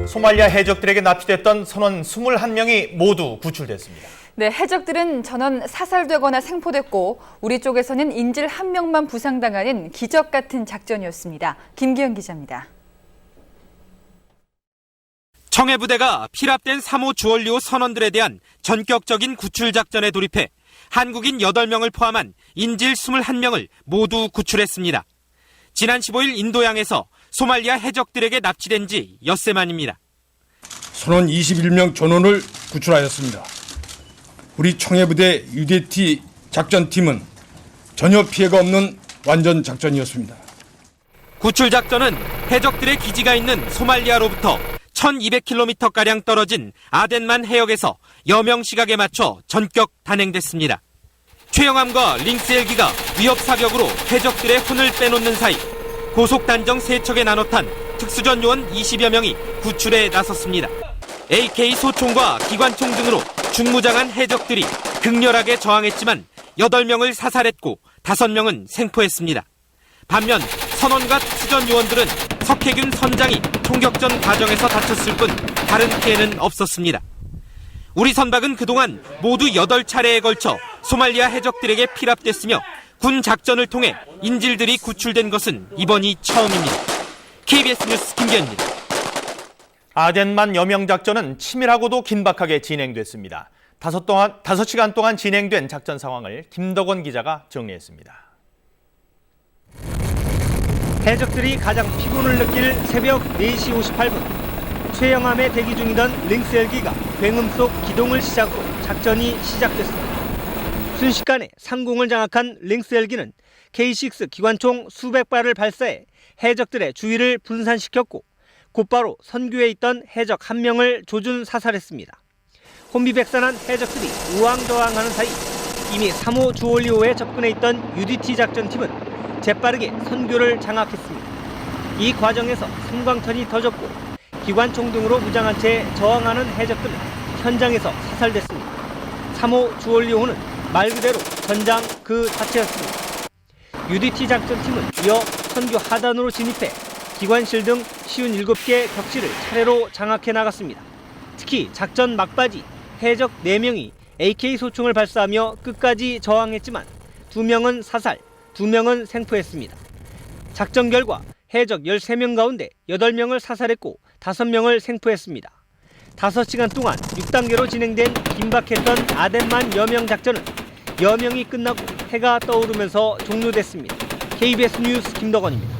소말리아 해적들에게 납치됐던 선원 21명이 모두 구출됐습니다. 네, 해적들은 전원 사살되거나 생포됐고 우리 쪽에서는 인질 1명만 부상당하는 기적 같은 작전이었습니다. 김기현 기자입니다. 청해부대가 피랍된 3호 주얼리호 선원들에 대한 전격적인 구출 작전에 돌입해 한국인 8명을 포함한 인질 21명을 모두 구출했습니다. 지난 15일 인도양에서 소말리아 해적들에게 납치된 지 엿새 만입니다. 선원 21명 전원을 구출하였습니다. 우리 청해부대 UDT 작전팀은 전혀 피해가 없는 완전 작전이었습니다. 구출 작전은 해적들의 기지가 있는 소말리아로부터 1200km가량 떨어진 아덴만 해역에서 여명 시각에 맞춰 전격 단행됐습니다. 최영함과 링스 헬기가 위협 사격으로 해적들의 혼을 빼놓는 사이 고속단정 3척에 나눠 탄 특수전 요원 20여 명이 구출에 나섰습니다. AK 소총과 기관총 등으로 중무장한 해적들이 극렬하게 저항했지만 8명을 사살했고 5명은 생포했습니다. 반면 선원과 특수전 요원들은 석혜균 선장이 총격전 과정에서 다쳤을 뿐 다른 피해는 없었습니다. 우리 선박은 그동안 모두 8차례에 걸쳐 소말리아 해적들에게 피랍됐으며 군 작전을 통해 인질들이 구출된 것은 이번이 처음입니다. KBS 뉴스 김기현입니다. 아덴만 여명 작전은 치밀하고도 긴박하게 진행됐습니다. 5시간 동안 진행된 작전 상황을 김덕원 기자가 정리했습니다. 해적들이 가장 피곤을 느낄 새벽 4시 58분 최영함에 대기 중이던 링스 헬기가 굉음 속 기동을 시작으로 작전이 시작됐습니다. 순식간에 상공을 장악한 링스 헬기는 K6 기관총 수백 발을 발사해 해적들의 주의를 분산시켰고 곧바로 선교에 있던 해적 1명을 조준 사살했습니다. 혼비백산한 해적들이 우왕좌왕하는 사이 이미 3호 주얼리호에 접근해 있던 UDT 작전팀은 재빠르게 선교를 장악했습니다. 이 과정에서 섬광탄이 터졌고 기관총 등으로 무장한 채 저항하는 해적들은 현장에서 사살됐습니다. 3호 주얼리호는 말 그대로 전장 그 자체였습니다. UDT 작전팀은 이어 선교 하단으로 진입해 기관실 등 57개 격실을 차례로 장악해 나갔습니다. 특히 작전 막바지 해적 4명이 AK 소총을 발사하며 끝까지 저항했지만 2명은 사살, 2명은 생포했습니다. 작전 결과 해적 13명 가운데 8명을 사살했고 5명을 생포했습니다. 5시간 동안 6단계로 진행된 긴박했던 아덴만 여명 작전은 여명이 끝나고 해가 떠오르면서 종료됐습니다. KBS 뉴스 김덕원입니다.